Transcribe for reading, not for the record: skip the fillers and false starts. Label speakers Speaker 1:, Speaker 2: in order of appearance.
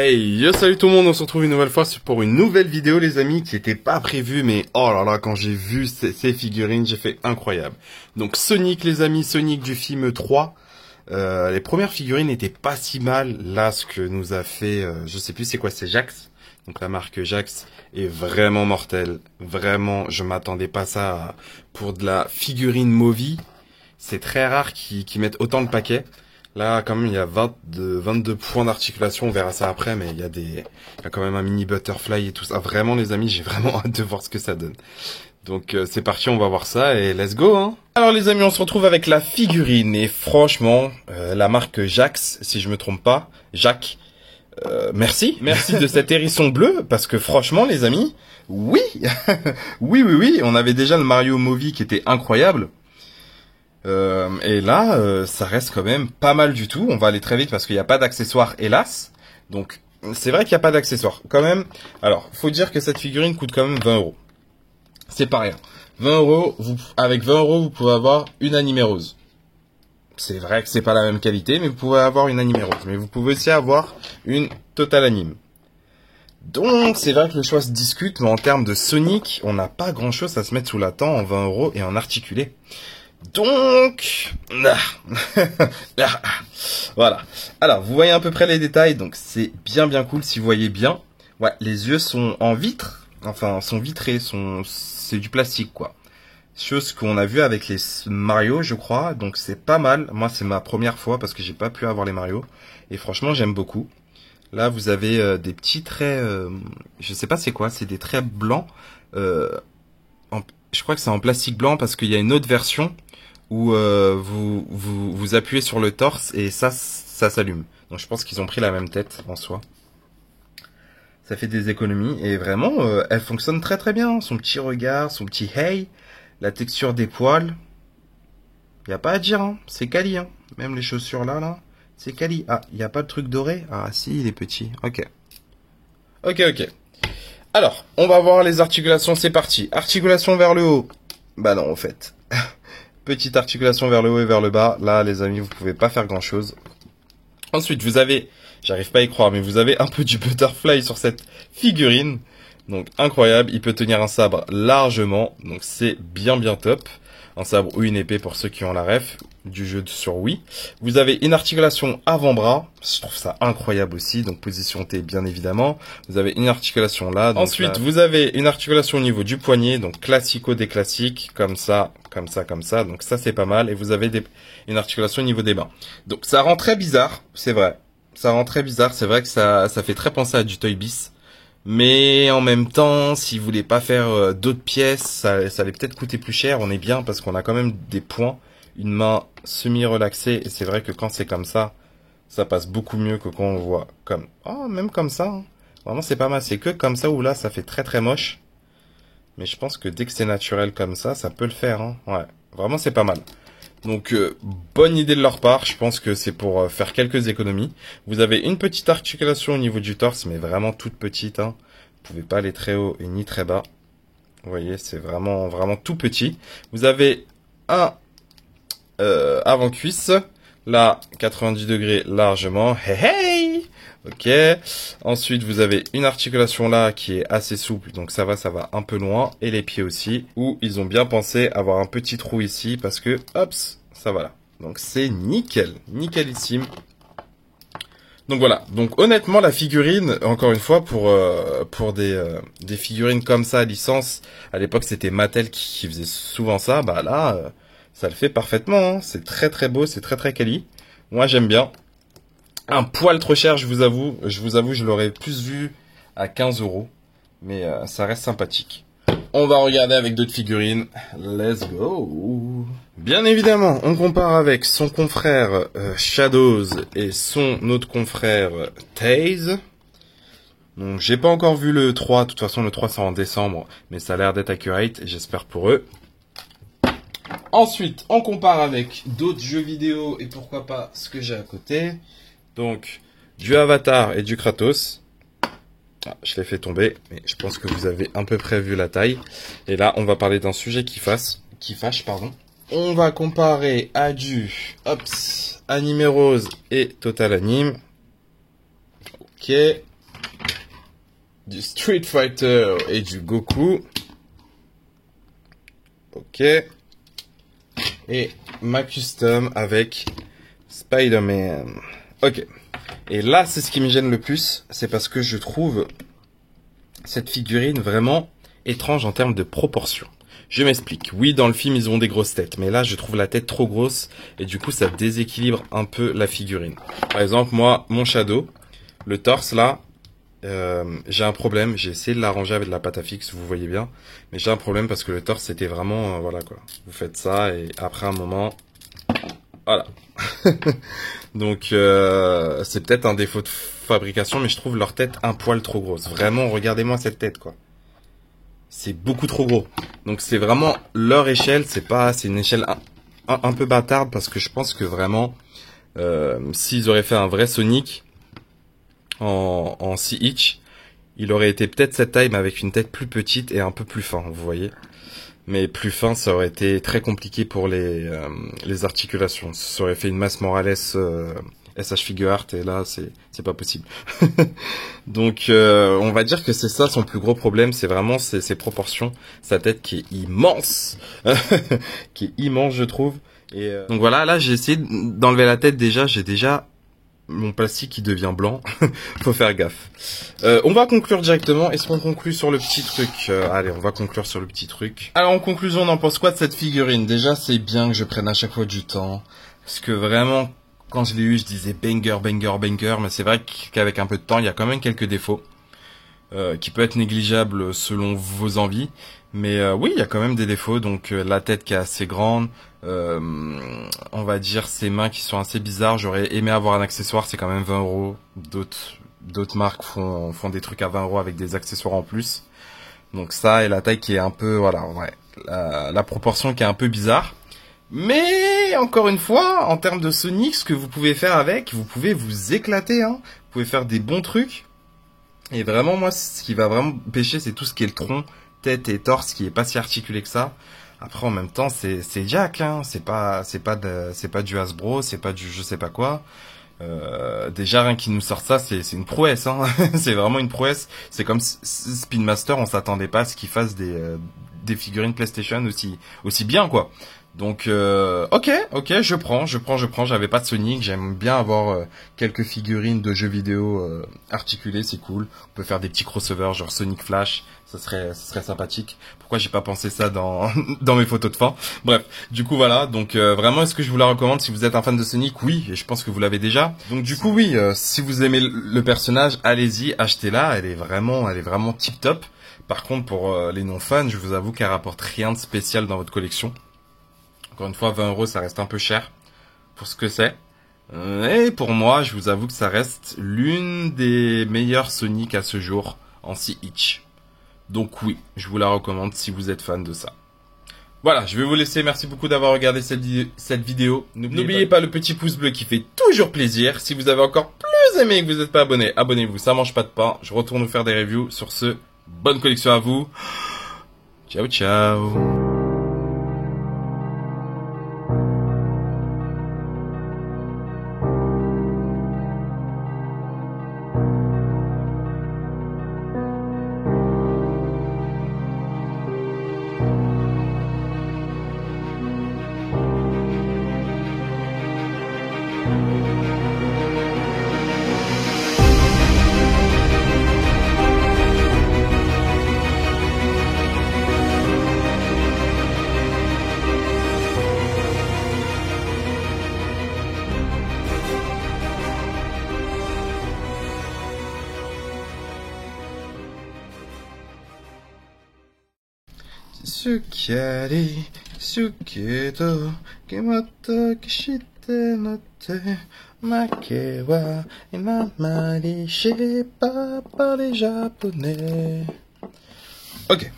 Speaker 1: Hey, yo, salut tout le monde, on se retrouve une nouvelle fois pour une nouvelle vidéo les amis qui n'était pas prévue, mais oh là là, quand j'ai vu ces figurines, j'ai fait incroyable. Donc Sonic les amis, Sonic du film 3, les premières figurines n'étaient pas si mal. Là ce que nous a fait, je sais plus c'est quoi, c'est Jax. Donc la marque Jax est vraiment mortelle, vraiment je m'attendais pas à ça pour de la figurine Movie. C'est très rare qu'ils mettent autant de paquets. Là, quand même, il y a 22 points d'articulation, on verra ça après, mais il y a quand même un mini butterfly et tout ça. Vraiment, les amis, j'ai vraiment hâte de voir ce que ça donne. Donc, c'est parti, on va voir ça et let's go, hein. Alors, les amis, on se retrouve avec la figurine et franchement, la marque Jax, si je me trompe pas, Jacques, merci de cet hérisson bleu, parce que franchement, les amis, oui, oui, on avait déjà le Mario Movie qui était incroyable. Et là, ça reste quand même pas mal du tout. On va aller très vite parce qu'il n'y a pas d'accessoires, hélas. Donc, c'est vrai qu'il n'y a pas d'accessoires. Quand même, alors, faut dire que cette figurine coûte quand même 20 euros. C'est pas rien. 20 euros, avec 20 euros, vous pouvez avoir une animée rose. C'est vrai que c'est pas la même qualité, mais vous pouvez avoir une animée rose. Mais vous pouvez aussi avoir une Total Anime. Donc, c'est vrai que le choix se discute, mais en termes de Sonic, on n'a pas grand chose à se mettre sous la dent en 20 euros et en articulé. Donc, voilà. Alors, vous voyez à peu près les détails, donc c'est bien cool si vous voyez bien. Ouais, les yeux sont en vitre, enfin, sont vitrés, c'est du plastique, quoi. Chose qu'on a vu avec les Mario, je crois, donc c'est pas mal. Moi, c'est ma première fois parce que j'ai pas pu avoir les Mario. Et franchement, j'aime beaucoup. Là, vous avez des petits traits, je sais pas c'est quoi, c'est des traits blancs. Je crois que c'est en plastique blanc parce qu'il y a une autre version où vous appuyez sur le torse et ça s'allume. Donc je pense qu'ils ont pris la même tête en soi. Ça fait des économies et vraiment elle fonctionne très bien. Son petit regard, son petit hey, la texture des poils. Y a pas à dire, hein. C'est quali, hein. Même les chaussures là, c'est quali. Ah, y a pas de truc doré? Ah si, il est petit. Ok. Alors, on va voir les articulations, c'est parti. Articulation vers le haut. Bah non, en fait. Petite articulation vers le haut et vers le bas. Là, les amis, vous pouvez pas faire grand chose. Ensuite, vous avez, j'arrive pas à y croire, mais vous avez un peu du butterfly sur cette figurine. Donc, incroyable. Il peut tenir un sabre largement. Donc, c'est bien top. Un sabre ou une épée pour ceux qui ont la ref du jeu sur Wii. Vous avez une articulation avant-bras. Je trouve ça incroyable aussi. Donc, position T, bien évidemment. Vous avez une articulation là. Donc ensuite, là, vous avez une articulation au niveau du poignet. Donc, classico des classiques. Comme ça. Donc, ça, c'est pas mal. Et vous avez une articulation au niveau des mains. Donc, ça rend très bizarre. C'est vrai. Ça rend très bizarre. C'est vrai que ça fait très penser à du Toy Biz. Mais en même temps, si vous voulez pas faire d'autres pièces, ça allait peut-être coûter plus cher. On est bien parce qu'on a quand même des points, une main semi-relaxée. Et c'est vrai que quand c'est comme ça passe beaucoup mieux que quand on le voit comme... Oh, même comme ça, hein. Vraiment, c'est pas mal. C'est que comme ça ou là, ça fait très moche. Mais je pense que dès que c'est naturel comme ça peut le faire, hein. Ouais, vraiment, c'est pas mal. Donc, bonne idée de leur part. Je pense que c'est pour faire quelques économies. Vous avez une petite articulation au niveau du torse, mais vraiment toute petite, hein. Vous pouvez pas aller très haut et ni très bas. Vous voyez, c'est vraiment tout petit. Vous avez un avant-cuisse. Là, 90 degrés largement. Hey! Ok. Ensuite, vous avez une articulation là qui est assez souple. Donc ça va un peu loin. Et les pieds aussi. Où ils ont bien pensé avoir un petit trou ici. Parce que, hop, ça va là. Donc c'est nickel. Nickelissime. Donc voilà. Donc honnêtement, la figurine, encore une fois, pour des figurines comme ça à licence, à l'époque c'était Mattel qui faisait souvent ça. Bah là, ça le fait parfaitement. Hein. C'est très beau. C'est très quali. Moi j'aime bien. Un poil trop cher, je vous avoue, je l'aurais plus vu à 15 euros. Mais ça reste sympathique. On va regarder avec d'autres figurines. Let's go. Bien évidemment, on compare avec son confrère Shadows et son autre confrère Taze. Donc j'ai pas encore vu le 3, de toute façon le 3 c'est en décembre. Mais ça a l'air d'être accurate, j'espère pour eux. Ensuite, on compare avec d'autres jeux vidéo et pourquoi pas ce que j'ai à côté. Donc, du Avatar et du Kratos. Ah, je l'ai fait tomber, mais je pense que vous avez à peu près vu la taille. Et là, on va parler d'un sujet qui fâche, pardon. On va comparer à du Animé Rose et Total Anime. Ok. du Street Fighter et du Goku. Ok. Et ma custom avec Spider-Man. Ok. Et là, c'est ce qui me gêne le plus. C'est parce que je trouve cette figurine vraiment étrange en termes de proportions. Je m'explique. Oui, dans le film, ils ont des grosses têtes. Mais là, je trouve la tête trop grosse. Et du coup, ça déséquilibre un peu la figurine. Par exemple, moi, mon Shadow, le torse là, j'ai un problème. J'ai essayé de l'arranger avec de la pâte à fixe, vous voyez bien. Mais j'ai un problème parce que le torse, c'était vraiment... voilà quoi. Vous faites ça et après un moment... Voilà. Donc, c'est peut-être un défaut de fabrication, mais je trouve leur tête un poil trop grosse. Vraiment, regardez-moi cette tête quoi. C'est beaucoup trop gros. Donc c'est vraiment leur échelle, c'est une échelle un peu bâtarde parce que je pense que vraiment, s'ils auraient fait un vrai Sonic en 6 inch, il aurait été peut-être cette taille mais avec une tête plus petite et un peu plus fin, vous voyez. Mais plus fin, ça aurait été très compliqué pour les articulations. Ça aurait fait une Miles Morales SH Figure Art et là c'est pas possible. Donc on va dire que c'est ça son plus gros problème, c'est vraiment ses proportions, sa tête qui est immense, qui est immense je trouve. Et donc voilà, là j'ai essayé d'enlever la tête déjà, j'ai déjà mon plastique qui devient blanc, faut faire gaffe. On va conclure directement. Est-ce qu'on conclut sur le petit truc? Allez, on va conclure sur le petit truc. Alors en conclusion, on en pense quoi de cette figurine? Déjà, c'est bien que je prenne à chaque fois du temps, parce que vraiment, quand je l'ai eu, je disais banger, banger, banger, mais c'est vrai qu'avec un peu de temps, il y a quand même quelques défauts, qui peut être négligeables selon vos envies. Mais oui, il y a quand même des défauts, donc la tête qui est assez grande, on va dire ses mains qui sont assez bizarres. J'aurais aimé avoir un accessoire, c'est quand même 20 €. D'autres marques font des trucs à 20 € avec des accessoires en plus. Donc ça, et la taille qui est un peu, voilà, ouais, la proportion qui est un peu bizarre. Mais encore une fois, en termes de Sonic, ce que vous pouvez faire avec, vous pouvez vous éclater, hein. Vous pouvez faire des bons trucs. Et vraiment, moi, ce qui va vraiment pêcher, c'est tout ce qui est le tronc, tête et torse, qui est pas si articulé que ça. Après, en même temps, c'est Jack, hein. C'est pas du Hasbro, c'est pas du je sais pas quoi. Déjà, rien qui nous sort ça, c'est une prouesse, hein. C'est vraiment une prouesse. C'est comme Spin Master, on s'attendait pas à ce qu'il fasse des figurines PlayStation aussi bien, quoi. Donc, ok, je prends. J'avais pas de Sonic, j'aime bien avoir quelques figurines de jeux vidéo articulées, c'est cool. On peut faire des petits crossovers, genre Sonic Flash, ça serait sympathique. Pourquoi j'ai pas pensé ça dans dans mes photos de fin? Bref, du coup voilà. Donc vraiment, est-ce que je vous la recommande si vous êtes un fan de Sonic? Oui, et je pense que vous l'avez déjà. Donc du coup oui, si vous aimez le personnage, allez-y, achetez-la. Elle est vraiment tip top. Par contre, pour les non fans, je vous avoue qu'elle rapporte rien de spécial dans votre collection. Encore une fois, 20 €, ça reste un peu cher pour ce que c'est. Et pour moi, je vous avoue que ça reste l'une des meilleures Sonic à ce jour en 6 inch. Donc oui, je vous la recommande si vous êtes fan de ça. Voilà, je vais vous laisser. Merci beaucoup d'avoir regardé cette vidéo. N'oubliez pas le petit pouce bleu qui fait toujours plaisir. Si vous avez encore plus aimé et que vous n'êtes pas abonné, abonnez-vous. Ça mange pas de pain. Je retourne vous faire des reviews. Sur ce, bonne collection à vous. Ciao, ciao. Tsukari, Tsukedo, Kimoto Kishite no te, Make wa imamari, je sais pas parler japonais. Ok.